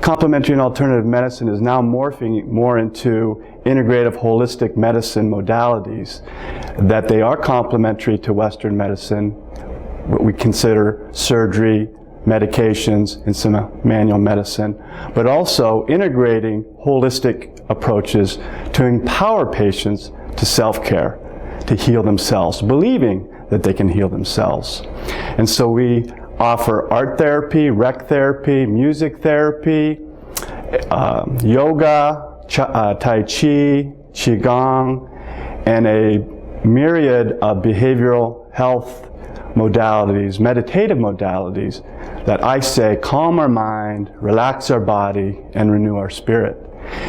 complementary and alternative medicine is now morphing more into integrative holistic medicine modalities, that they are complementary to Western medicine, what we consider surgery, medications, and some manual medicine, but also integrating holistic approaches to empower patients to self-care, to heal themselves, believing that they can heal themselves. And so we offer art therapy, rec therapy, music therapy, yoga, tai chi, qigong, and a myriad of behavioral health modalities, meditative modalities, that I say calm our mind, relax our body, and renew our spirit.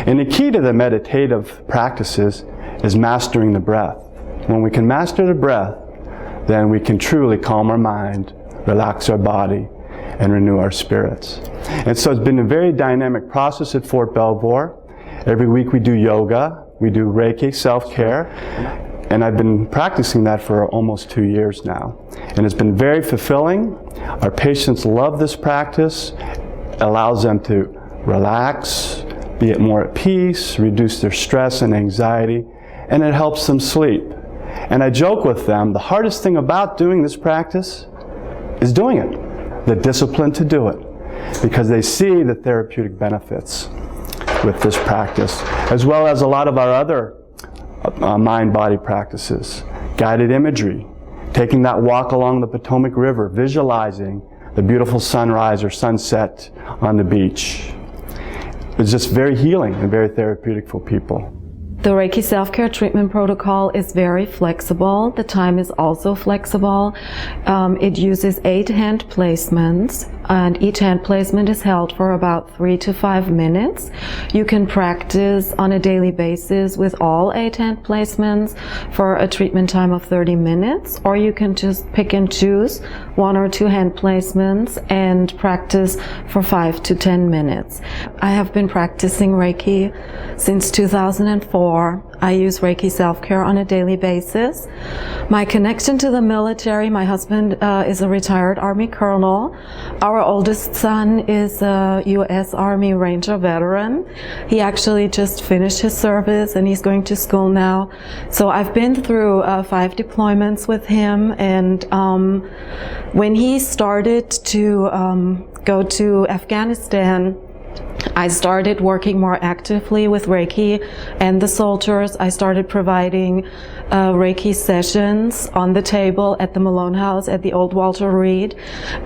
And the key to the meditative practices is mastering the breath. When we can master the breath, then we can truly calm our mind, relax our body, and renew our spirits. And so it's been a very dynamic process at Fort Belvoir. Every week we do yoga, we do Reiki, self-care, and I've been practicing that for almost 2 years now. And it's been very fulfilling. Our patients love this practice. It allows them to relax, be more at peace, reduce their stress and anxiety, and it helps them sleep. And I joke with them, the hardest thing about doing this practice is doing it, the discipline to do it, because they see the therapeutic benefits with this practice, as well as a lot of our other mind-body practices, guided imagery, taking that walk along the Potomac River, visualizing the beautiful sunrise or sunset on the beach. It's just very healing and very therapeutic for people. The Reiki self-care treatment protocol is very flexible. The time is also flexible. It uses 8 hand placements, and each hand placement is held for about 3 to 5 minutes. You can practice on a daily basis with all 8 hand placements for a treatment time of 30 minutes, or you can just pick and choose 1 or 2 hand placements and practice for 5 to 10 minutes. I have been practicing Reiki since 2004. I use Reiki self-care on a daily basis. My connection to the military, my husband is a retired Army colonel. Our oldest son is a U.S. Army Ranger veteran. He actually just finished his service and he's going to school now. So I've been through 5 deployments with him, and when he started to go to Afghanistan, I started working more actively with Reiki and the soldiers. I started providing Reiki sessions on the table at the Malone House at the old Walter Reed.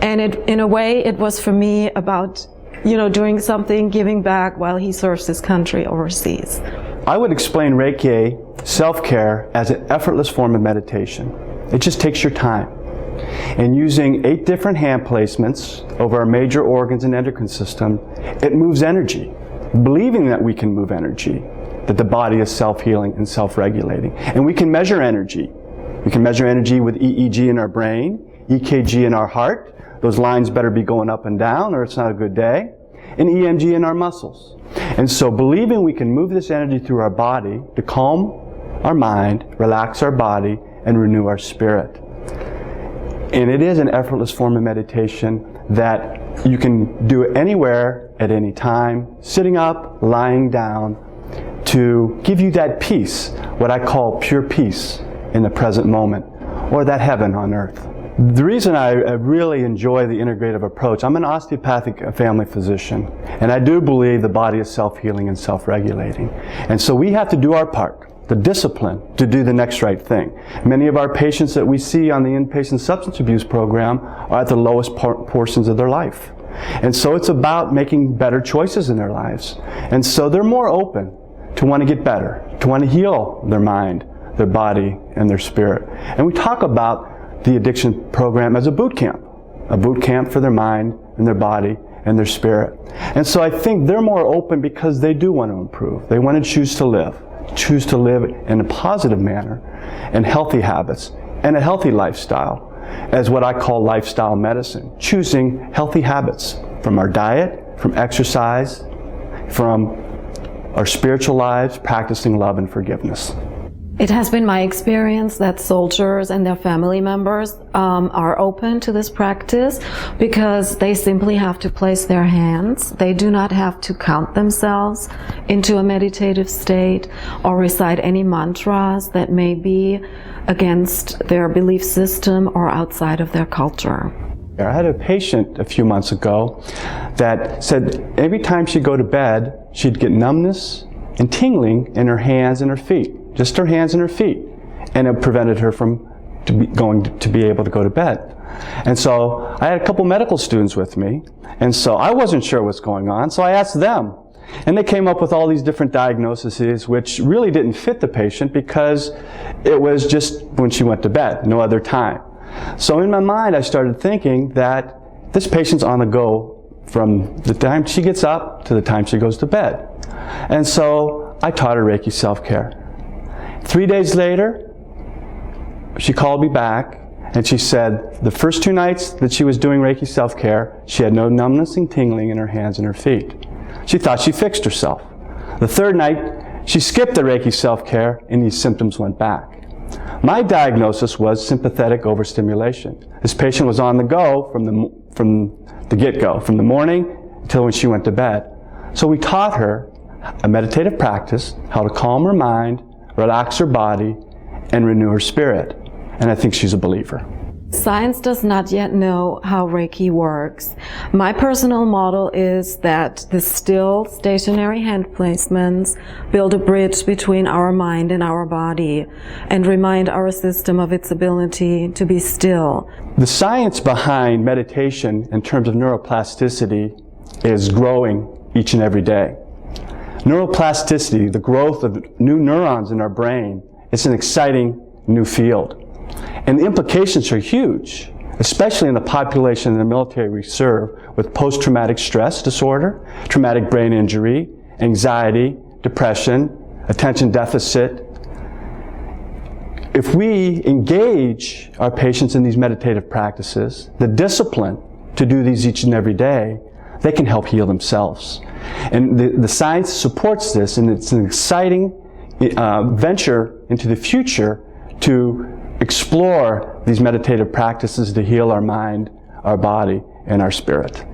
And in a way, it was for me about, doing something, giving back while he serves his country overseas. I would explain Reiki self-care as an effortless form of meditation. It just takes your time. And using 8 different hand placements over our major organs and endocrine system, it moves energy. Believing that we can move energy, that the body is self-healing and self-regulating. And we can measure energy. We can measure energy with EEG in our brain, EKG in our heart. Those lines better be going up and down or it's not a good day. And EMG in our muscles. And so believing we can move this energy through our body to calm our mind, relax our body, and renew our spirit. And it is an effortless form of meditation that you can do it anywhere, at any time, sitting up, lying down, to give you that peace, what I call pure peace in the present moment, or that heaven on earth. The reason I really enjoy the integrative approach, I'm an osteopathic family physician, and I do believe the body is self-healing and self-regulating. And so we have to do our part, the discipline to do the next right thing. Many of our patients that we see on the inpatient substance abuse program are at the lowest portions of their life. And so it's about making better choices in their lives. And so they're more open to want to get better, to want to heal their mind, their body, and their spirit. And we talk about the addiction program as a boot camp for their mind and their body and their spirit. And so I think they're more open because they do want to improve. They want to choose to live in a positive manner and healthy habits and a healthy lifestyle as what I call lifestyle medicine. Choosing healthy habits from our diet, from exercise, from our spiritual lives, practicing love and forgiveness. It has been my experience that soldiers and their family members are open to this practice because they simply have to place their hands. They do not have to count themselves into a meditative state or recite any mantras that may be against their belief system or outside of their culture. I had a patient a few months ago that said every time she'd go to bed, she'd get numbness and tingling in her hands and her feet. Just her hands and her feet, and it prevented her from to be able to go to bed. And so I had a couple medical students with me, and so I wasn't sure what's going on, so I asked them. And they came up with all these different diagnoses which really didn't fit the patient because it was just when she went to bed, no other time. So in my mind I started thinking that this patient's on the go from the time she gets up to the time she goes to bed. And so I taught her Reiki self-care. 3 days later, she called me back and she said the first 2 nights that she was doing Reiki self-care, she had no numbness and tingling in her hands and her feet. She thought she fixed herself. The 3rd night, she skipped the Reiki self-care and these symptoms went back. My diagnosis was sympathetic overstimulation. This patient was on the go from the get-go, from the morning until when she went to bed. So we taught her a meditative practice, how to calm her mind, relax her body, and renew her spirit. And I think she's a believer. Science does not yet know how Reiki works. My personal model is that the still, stationary hand placements build a bridge between our mind and our body and remind our system of its ability to be still. The science behind meditation in terms of neuroplasticity is growing each and every day. Neuroplasticity, the growth of new neurons in our brain, is an exciting new field. And the implications are huge, especially in the population in the military we serve with post-traumatic stress disorder, traumatic brain injury, anxiety, depression, attention deficit. If we engage our patients in these meditative practices, the discipline to do these each and every day, they can help heal themselves. And the science supports this, and it's an exciting venture into the future to explore these meditative practices to heal our mind, our body, and our spirit.